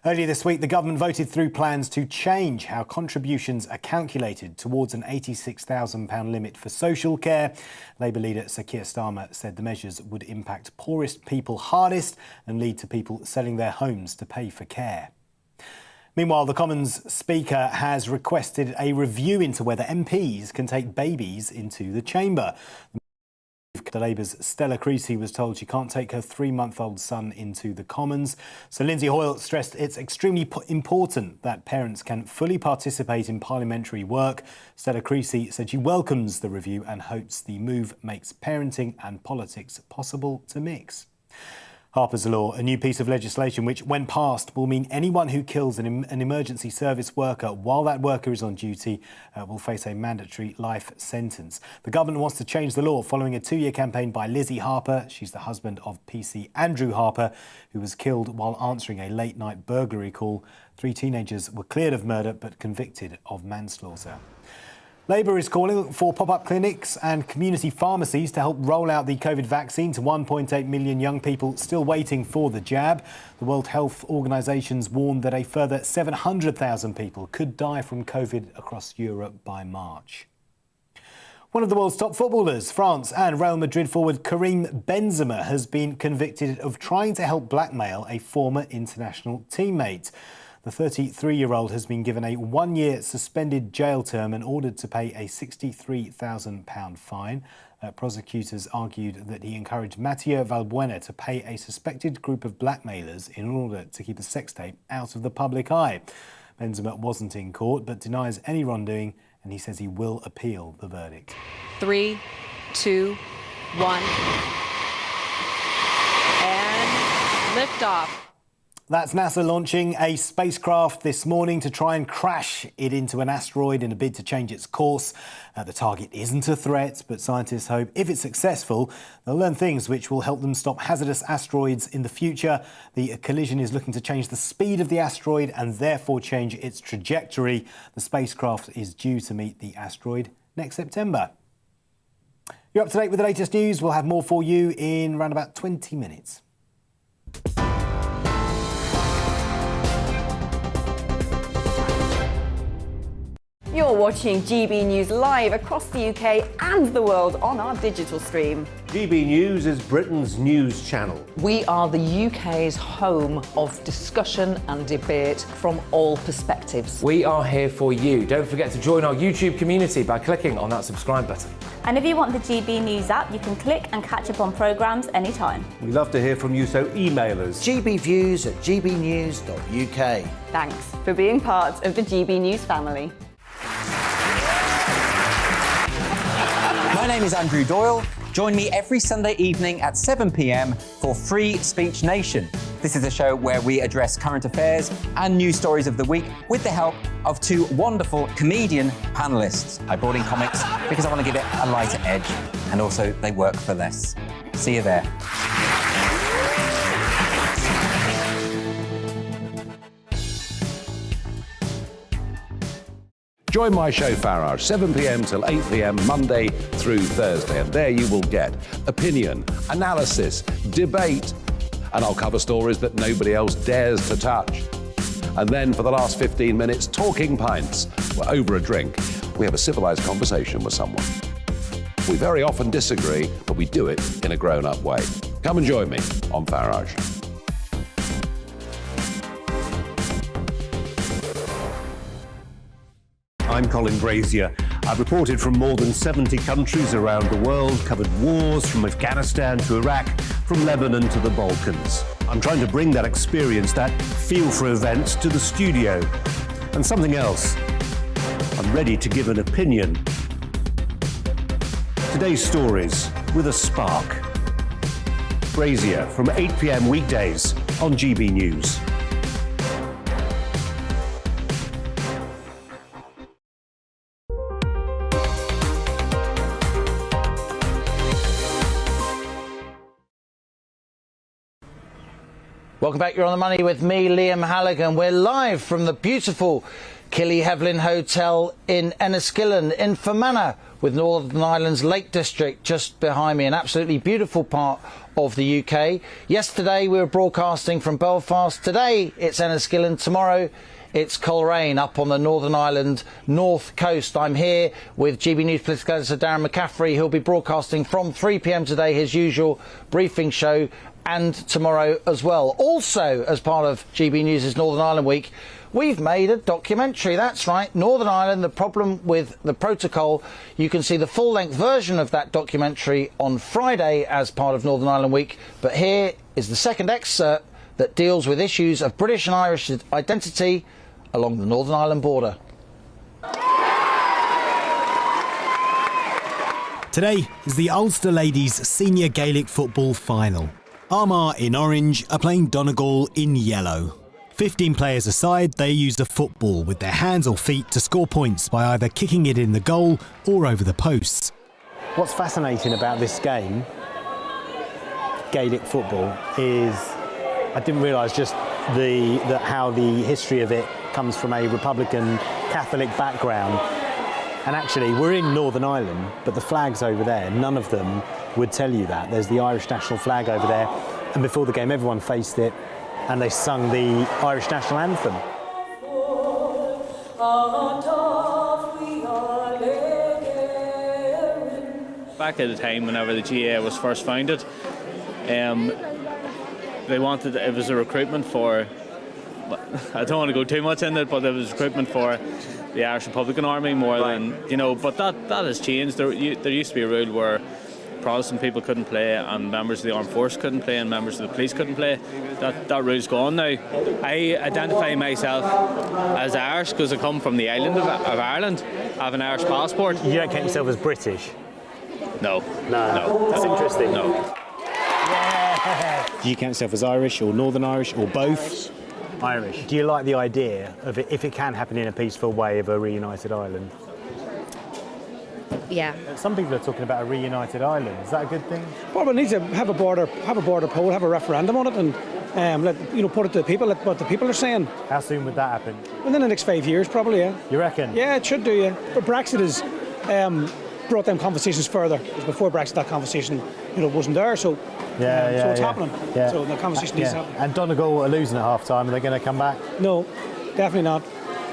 Earlier this week, the government voted through plans to change how contributions are calculated towards an £86,000 limit for social care. Labour leader Sir Keir Starmer said the measures would impact poorest people hardest and lead to people selling their homes to pay for care. Meanwhile, the Commons Speaker has requested a review into whether MPs can take babies into the chamber. The Labour's Stella Creasy was told she can't take her 3-month-old son into the Commons. So Lindsay Hoyle stressed it's extremely important that parents can fully participate in parliamentary work. Stella Creasy said she welcomes the review and hopes the move makes parenting and politics possible to mix. Harper's Law, a new piece of legislation which, when passed, will mean anyone who kills an emergency service worker while that worker is on duty will face a mandatory life sentence. The government wants to change the law following a 2-year campaign by Lizzie Harper. She's the husband of PC Andrew Harper, who was killed while answering a late-night burglary call. 3 teenagers were cleared of murder but convicted of manslaughter. Labour is calling for pop-up clinics and community pharmacies to help roll out the COVID vaccine to 1.8 million young people still waiting for the jab. The World Health Organisation's warned that a further 700,000 people could die from COVID across Europe by March. One of the world's top footballers, France and Real Madrid forward Karim Benzema, has been convicted of trying to help blackmail a former international teammate. The 33-year-old has been given a 1-year suspended jail term and ordered to pay a £63,000 fine. Prosecutors argued that he encouraged Mateo Valbuena to pay a suspected group of blackmailers in order to keep a sex tape out of the public eye. Benzema wasn't in court but denies any wrongdoing, and he says he will appeal the verdict. 3, 2, 1. And liftoff. That's NASA launching a spacecraft this morning to try and crash it into an asteroid in a bid to change its course. The target isn't a threat, but scientists hope if it's successful, they'll learn things which will help them stop hazardous asteroids in the future. The collision is looking to change the speed of the asteroid and therefore change its trajectory. The spacecraft is due to meet the asteroid next September. You're up to date with the latest news. We'll have more for you in around about 20 minutes. You're watching GB News live across the UK and the world on our digital stream. GB News is Britain's news channel. We are the UK's home of discussion and debate from all perspectives. We are here for you. Don't forget to join our YouTube community by clicking on that subscribe button. And if you want the GB News app, you can click and catch up on programmes anytime. We love to hear from you, so email us. gbviews@gbnews.uk. Thanks for being part of the GB News family. My name is Andrew Doyle. Join me every Sunday evening at 7 p.m. for Free Speech Nation. This is a show where we address current affairs and news stories of the week with the help of two wonderful comedian panellists. I brought in comics because I want to give it a lighter edge, and also they work for less. See you there. Join my show Farage, 7 p.m. till 8 p.m. Monday through Thursday, and there you will get opinion, analysis, debate, and I'll cover stories that nobody else dares to touch. And then for the last 15 minutes, talking pints. We're over a drink. We have a civilised conversation with someone. We very often disagree, but we do it in a grown-up way. Come and join me on Farage. I'm Colin Brazier. I've reported from more than 70 countries around the world, covered wars from Afghanistan to Iraq, from Lebanon to the Balkans. I'm trying to bring that experience, that feel for events, to the studio. And something else. I'm ready to give an opinion. Today's stories with a spark. Brazier from 8 p.m. weekdays on GB News. Welcome back. You're on the money with me, Liam Halligan. We're live from the beautiful Killy-Hevlin Hotel in Enniskillen in Fermanagh, with Northern Ireland's Lake District just behind me. An absolutely beautiful part of the UK. Yesterday we were broadcasting from Belfast. Today it's Enniskillen. Tomorrow it's Coleraine up on the Northern Ireland north coast. I'm here with GB News political editor Darren McCaffrey, who'll be broadcasting from 3 p.m. today, his usual briefing show, and tomorrow as well. Also, as part of GB News' Northern Ireland Week, we've made a documentary. That's right, Northern Ireland, the problem with the protocol. You can see the full-length version of that documentary on Friday as part of Northern Ireland Week. But here is the second excerpt that deals with issues of British and Irish identity along the Northern Ireland border. Today is the Ulster Ladies Senior Gaelic Football Final. Armagh in orange are playing Donegal in yellow. 15 players aside, they used a football with their hands or feet to score points by either kicking it in the goal or over the posts. What's fascinating about this game, Gaelic football, is I didn't realise just how the history of it comes from a Republican Catholic background. And actually, we're in Northern Ireland, but the flags over there, none of them would tell you that. There's the Irish national flag over there, and before the game, everyone faced it, and they sung the Irish national anthem. Back at the time, whenever the GAA was first founded, they wanted, it was a recruitment for I don't want to go too much into it, but there was recruitment for the Irish Republican Army more than, you know, but that has changed. There used to be a rule where Protestant people couldn't play and members of the armed force couldn't play and members of the police couldn't play. That rule's gone now. I identify myself as Irish because I come from the island of Ireland. I have an Irish passport. You don't count yourself as British? No. No. That's interesting. No. Yeah. Do you count yourself as Irish or Northern Irish or both? Irish. Do you like the idea of it, if it can happen in a peaceful way, of a reunited Ireland? Yeah. Some people are talking about a reunited Ireland. Is that a good thing? Well, we need to have a border poll, have a referendum on it, and put it to the people. Let what the people are saying. How soon would that happen? Within the next 5 years, probably. Yeah. You reckon? Yeah, it should do. Yeah. But Brexit has brought them conversations further. Because before Brexit, that conversation, wasn't there. So. So it's happening. Yeah. So the conversation needs to happen. And Donegal are losing at half time. Are they going to come back? No, definitely not.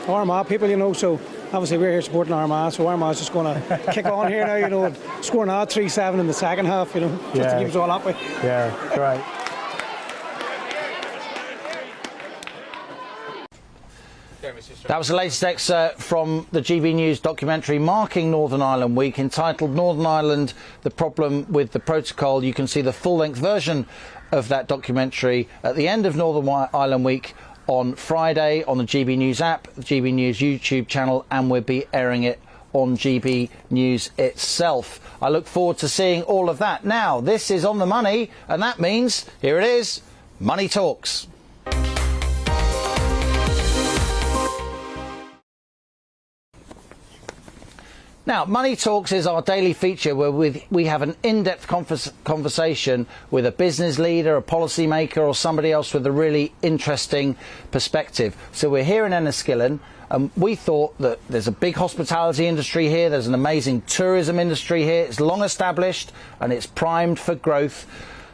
Armagh people, so. Obviously, we're here supporting Armagh, so Armagh's just going to kick on here now, and scoring out 3-7 in the second half, just to keep us all happy. Yeah, great. That was the latest excerpt from the GB News documentary marking Northern Ireland Week, entitled Northern Ireland, The Problem with the Protocol. You can see the full-length version of that documentary at the end of Northern Ireland Week on Friday on the GB News app, the GB News YouTube channel, and we'll be airing it on GB News itself. I look forward to seeing all of that. Now, this is On the Money, and that means, here it is, Money Talks. Now, Money Talks is our daily feature where we have an in-depth conversation with a business leader, a policymaker, or somebody else with a really interesting perspective. So we're here in Enniskillen, and we thought that there's a big hospitality industry here, there's an amazing tourism industry here, it's long established and it's primed for growth.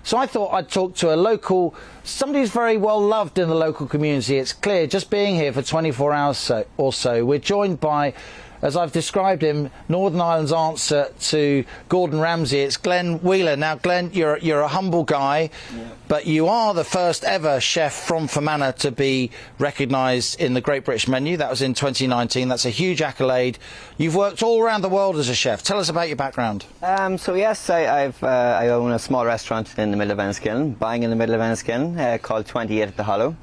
So I thought I'd talk to somebody who's very well loved in the local community. It's clear, just being here for 24 hours or so. We're joined by, as I've described him, Northern Ireland's answer to Gordon Ramsay. It's Glen Wheeler. Now, Glen, you're a humble guy, but you are the first ever chef from Fermanagh to be recognised in the Great British Menu. That was in 2019. That's a huge accolade. You've worked all around the world as a chef. Tell us about your background. So yes, I own a small restaurant in the middle of Enniskillen, bang in the middle of Enniskillen, called 28 at the Hollow.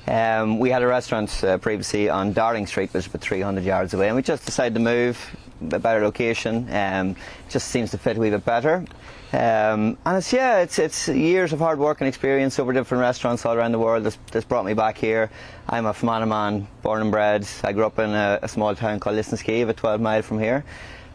We had a restaurant previously on Darling Street, which is about 300 yards away, and we just decided to move, a better location. Just seems to fit a wee bit better. And it's years of hard work and experience over different restaurants all around the world that's brought me back here. I'm a Fermanagh man, born and bred. I grew up in a small town called Lisnaskea, about 12 miles from here.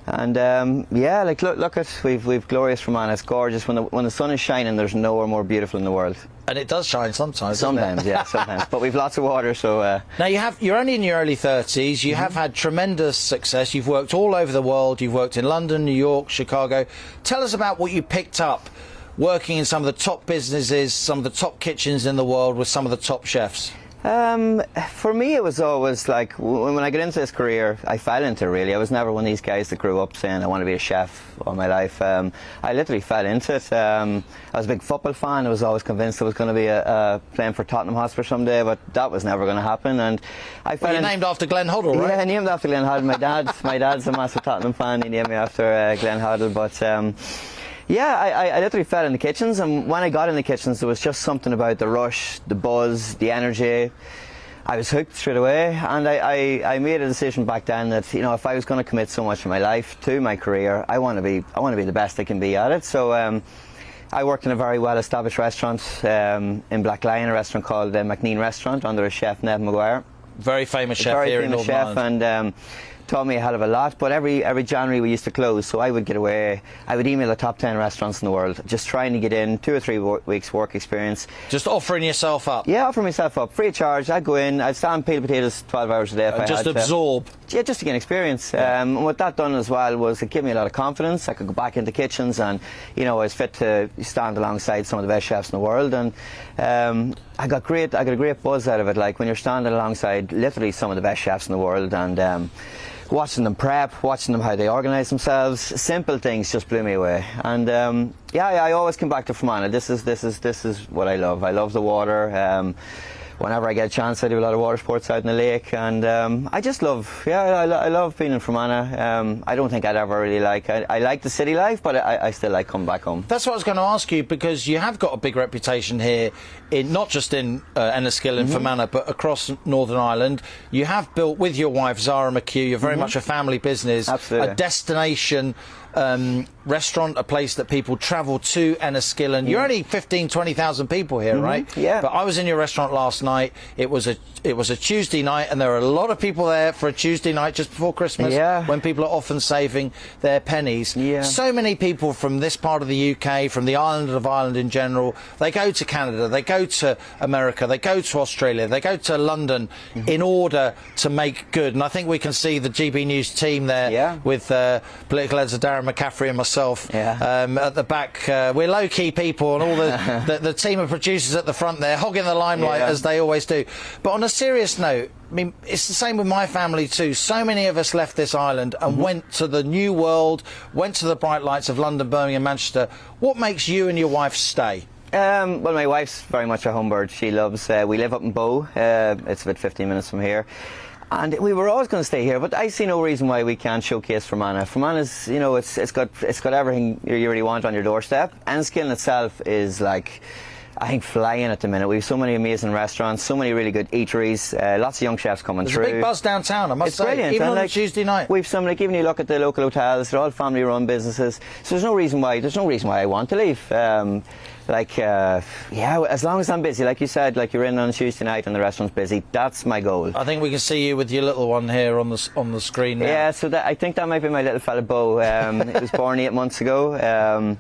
And look at we've glorious Fermanagh. It's gorgeous. When the sun is shining, there's nowhere more beautiful in the world. And it does shine sometimes. Sometimes, yeah, sometimes. But we've lots of water, so. Now you're only in your early 30s. You have had tremendous success. You've worked all over the world. You've worked in London, New York, Chicago. Tell us about what you picked up working in some of the top businesses, some of the top kitchens in the world with some of the top chefs. For me, it was always like, when I got into this career, I fell into it really. I was never one of these guys that grew up saying I want to be a chef all my life. I literally fell into it. I was a big football fan. I was always convinced I was going to be playing for Tottenham Hotspur someday, but that was never going to happen. And I fell you're named after Glenn Hoddle, right? Yeah, named after Glenn Hoddle. My dad's a massive Tottenham fan. He named me after Glenn Hoddle, but. I literally fell in the kitchens, and when I got in the kitchens, there was just something about the rush, the buzz, the energy. I was hooked straight away, and I made a decision back then that if I was going to commit so much of my life to my career, I want to be the best I can be at it. So I worked in a very well-established restaurant in Blacklion, a restaurant called McNean Restaurant under a chef, Ned Maguire. Very famous chef here in Northern Ireland. And taught me a hell of a lot, but every January we used to close, so I would get away. I would email the top 10 restaurants in the world, just trying to get in 2 or 3 weeks work experience. Just offering yourself up? Yeah, offering myself up, free of charge. I'd go in, I'd stand peel potatoes 12 hours a day if I had to. Just absorb? Yeah, just to get experience. And what that done as well was it gave me a lot of confidence. I could go back into kitchens, and I was fit to stand alongside some of the best chefs in the world, and I got a great buzz out of it, like when you're standing alongside literally some of the best chefs in the world, and watching them prep, watching them how they organise themselves, simple things just blew me away. And I always come back to Fermanagh. This is what I love. I love the water. whenever I get a chance, I do a lot of water sports out in the lake, and I just love, I love being in Fermanagh. I don't think I'd ever really I like the city life, but I still like coming back home. That's what I was going to ask you, because you have got a big reputation here, not just in Enniskillen and Fermanagh, but across Northern Ireland. You have built, with your wife Zara McHugh, you're very much a family business, a destination restaurant, a place that people travel to, Enniskillen. You're only 20,000 people here, right? Yeah. But I was in your restaurant last night. It was a Tuesday night, and there are a lot of people there for a Tuesday night just before Christmas, when people are often saving their pennies. So many people from this part of the UK, from the island of Ireland in general, they go to Canada, they go to America, they go to Australia, they go to London in order to make good. And I think we can see the GB News team there with political editor Darren McCaffrey and myself at the back. We're low-key people, and all the team of producers at the front there hogging the limelight as they always do. But on a serious note, I mean, it's the same with my family too. So many of us left this island and went to the new world, went to the bright lights of London, Birmingham, Manchester. What makes you and your wife stay? Well, my wife's very much a home bird. She loves, we live up in Bow, it's about 15 minutes from here. And we were always going to stay here, but I see no reason why we can't showcase Fermanagh. Fermanagh's, you know, it's got everything you really want on your doorstep. Enniskillen itself is like, I think, flying at the minute. We have so many amazing restaurants, so many really good eateries, lots of young chefs coming through. There's a big buzz downtown, I must say. Brilliant. Even and on a Tuesday night. We've some, like, even you look at the local hotels, they're all family-run businesses. So there's no reason why I want to leave. As long as I'm busy, like you said, like you're in on a Tuesday night and the restaurant's busy, that's my goal. I think we can see you with your little one here on the screen now. Yeah, so I think that might be my little fella Beau. It was born 8 months ago.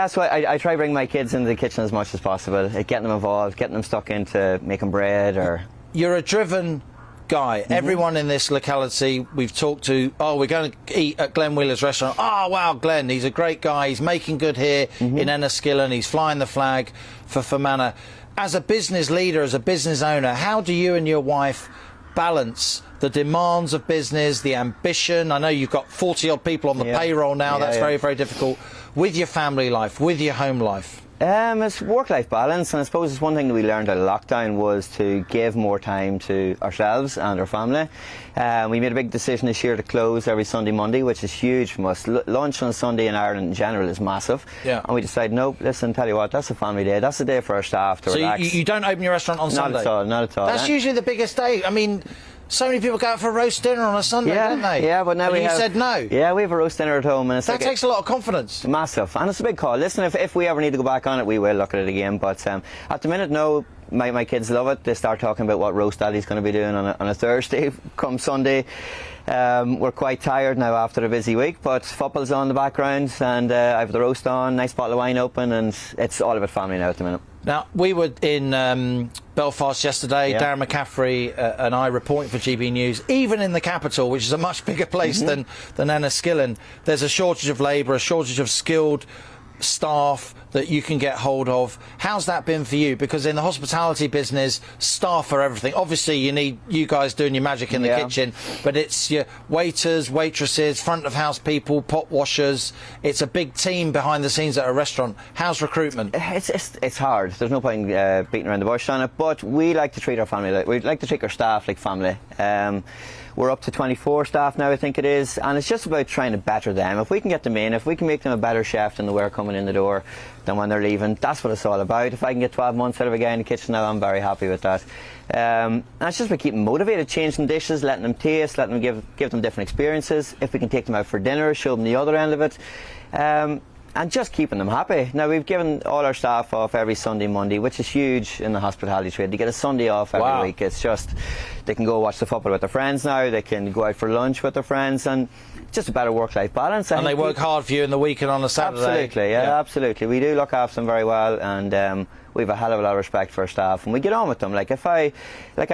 So I try to bring my kids into the kitchen as much as possible, getting them involved, getting them stuck into making bread or... You're a driven guy. Everyone in this locality we've talked to, we're going to eat at Glen Wheeler's restaurant. Oh, wow, Glen, he's a great guy. He's making good here in Enniskillen. He's flying the flag for Fermanagh. As a business leader, as a business owner, how do you and your wife balance the demands of business, the ambition? I know you've got 40-odd people on the payroll now. That's very, very difficult. With your family life, with your home life? It's work-life balance, and I suppose it's one thing that we learned out of lockdown was to give more time to ourselves and our family. We made a big decision this year to close every Sunday, Monday, which is huge from us. Lunch on Sunday in Ireland in general is massive. And we decided, no, listen, tell you what, that's a family day. That's a day for our staff to relax. So you don't open your restaurant on Sunday? Not at all, not at all. That's usually the biggest day. I mean, so many people go out for a roast dinner on a Sunday, don't they? Yeah, but now you said no. Yeah, we have a roast dinner at home, and that takes a lot of confidence. Massive, and it's a big call. Listen, if we ever need to go back on it, we will look at it again. But at the minute, no. My kids love it. They start talking about what roast daddy's going to be doing on a Thursday come Sunday. We're quite tired now after a busy week, but football's on in the background, and I have the roast on, nice bottle of wine open, and it's all about family now at the minute. Now, we were in Belfast yesterday, Darren McCaffrey and I reporting for GB News. Even in the capital, which is a much bigger place than Enniskillen, there's a shortage of labour, a shortage of skilled staff that you can get hold of. How's that been for you? Because in the hospitality business, staff are everything. Obviously, you need you guys doing your magic in the kitchen, but it's your waiters, waitresses, front of house people, pot washers. It's a big team behind the scenes at a restaurant. How's recruitment? It's hard. There's no point beating around the bush on it, but we like to treat our family we like to treat our staff like family. We're up to 24 staff now, I think it is, and it's just about trying to better them. If we can get them in, if we can make them a better chef than they were coming in the door, than when they're leaving, that's what it's all about. If I can get 12 months out of a guy in the kitchen now, I'm very happy with that. And it's just about keeping them motivated, changing dishes, letting them taste, letting them give them different experiences. If we can take them out for dinner, show them the other end of it. And just keeping them happy. Now, we've given all our staff off every Sunday, Monday, which is huge in the hospitality trade. They get a Sunday off every week. It's just, they can go watch the football with their friends now, they can go out for lunch with their friends, and just a better work-life balance. And they work hard for you in the week and on a Saturday. Absolutely, absolutely. We do look after them very well, and we have a hell of a lot of respect for our staff, and we get on with them. Like I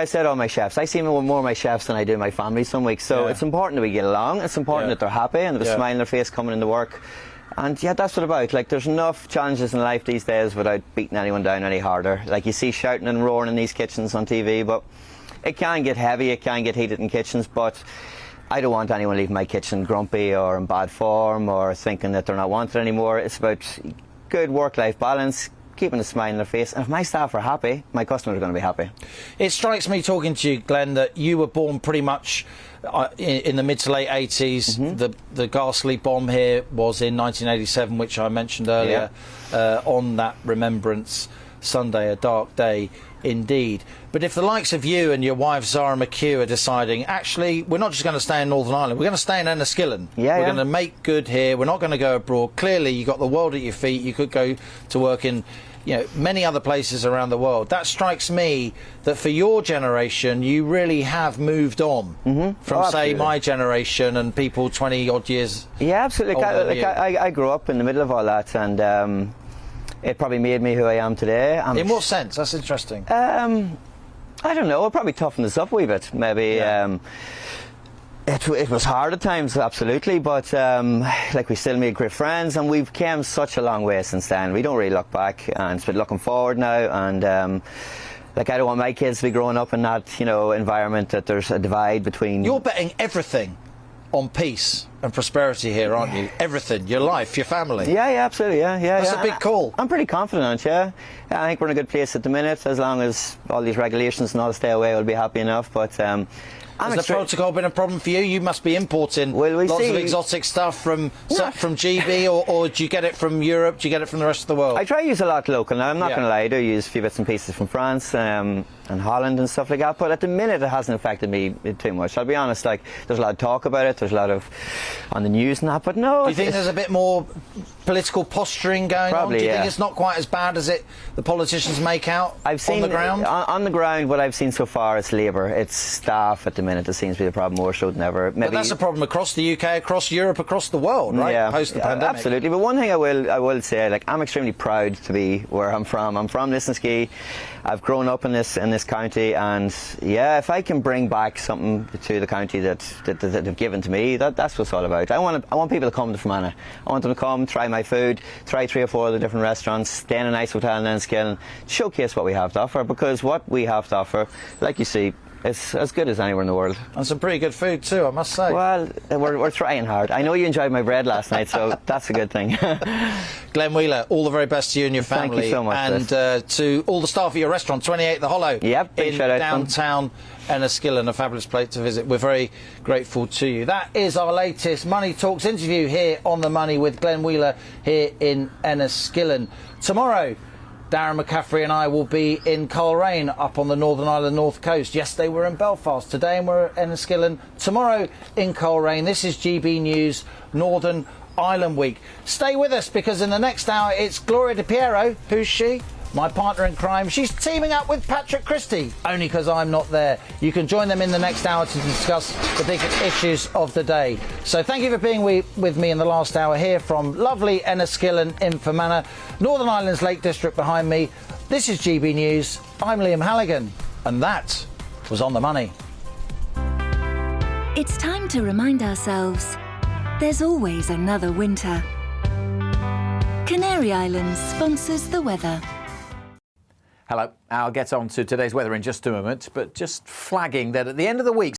said, all my chefs, I see more of my chefs than I do my family some weeks, so it's important that we get along. It's important that they're happy and they have a smile on their face coming into work. And that's what it's about. Like, there's enough challenges in life these days without beating anyone down any harder. Like, you see shouting and roaring in these kitchens on TV, but it can get heavy, it can get heated in kitchens, but I don't want anyone leaving my kitchen grumpy or in bad form or thinking that they're not wanted anymore. It's about good work-life balance, keeping a smile on their face. And if my staff are happy, my customers are going to be happy. It strikes me talking to you, Glenn, that you were born pretty much in the mid to late 80s. The ghastly bomb here was in 1987, which I mentioned earlier, on that Remembrance Sunday, a dark day indeed. But if the likes of you and your wife Zara McHugh are deciding, actually, we're not just going to stay in Northern Ireland, we're going to stay in Enniskillen. We're going to make good here, we're not going to go abroad. Clearly, you've got the world at your feet. You could go to work in many other places around the world. That strikes me that for your generation, you really have moved on from, say, my generation and people 20 odd years. Yeah, absolutely. I grew up in the middle of all that, and it probably made me who I am today. In what sense? That's interesting. I don't know. It probably toughened us up a wee bit. Maybe it was hard at times, absolutely. But we still made great friends, and we've come such a long way since then. We don't really look back, and it's been looking forward now. And I don't want my kids to be growing up in that environment that there's a divide between. You're betting everything on peace and prosperity here, aren't you? Everything, your life, your family. Yeah, absolutely, yeah. That's a big call. I'm pretty confident, yeah. I think we're in a good place at the minute, as long as all these regulations and all stay away, we'll be happy enough. But has the protocol been a problem for you? You must be importing lots of exotic stuff from GB, or do you get it from Europe? Do you get it from the rest of the world? I try to use a lot local now. I'm not going to lie, I do use a few bits and pieces from France and Holland and stuff like that. But at the minute, it hasn't affected me too much. I'll be honest. There's a lot of talk about it. There's a lot of on the news and that. But no. Do you think there's a bit more political posturing going on? Do you think it's not quite as bad as the politicians make out on the ground? On the ground, what I've seen so far, it's Labour, it's staff at the minute. It seems to be the problem more so than ever. But that's a problem across the UK, across Europe, across the world, right? Yeah, post the pandemic. Absolutely. But one thing I will say, I'm extremely proud to be where I'm from. I'm from Lisnaskea. I've grown up in this county, and if I can bring back something to the county that they've given to me, that's what it's all about. I want people to come to Fermanagh. I want them to come, try my food, try 3 or 4 of the different restaurants, stay in a nice hotel in Enniskillen, showcase what we have to offer, because what we have to offer, like you see, it's as good as anywhere in the world. And some pretty good food too, I must say. Well, we're trying hard. I know you enjoyed my bread last night, so that's a good thing. Glen Wheeler, all the very best to you and your family. Thank you so much. And to all the staff at your restaurant, 28 The Hollow, big in downtown Enniskillen, a fabulous place to visit. We're very grateful to you. That is our latest Money Talks interview here on The Money with Glen Wheeler here in Enniskillen. Tomorrow, Darren McCaffrey and I will be in Coleraine up on the Northern Ireland North Coast. Yesterday we're in Belfast. Today we're in Enniskillen. Tomorrow in Coleraine. This is GB News Northern Ireland Week. Stay with us, because in the next hour it's Gloria Di Piero. Who's she? My partner in crime. She's teaming up with Patrick Christie, only because I'm not there. You can join them in the next hour to discuss the big issues of the day. So thank you for being with me in the last hour here from lovely Enniskillen in Fermanagh, Northern Ireland's Lake District behind me. This is GB News. I'm Liam Halligan, and that was On the Money. It's time to remind ourselves there's always another winter. Canary Islands sponsors the weather. Hello, I'll get on to today's weather in just a moment, but just flagging that at the end of the week,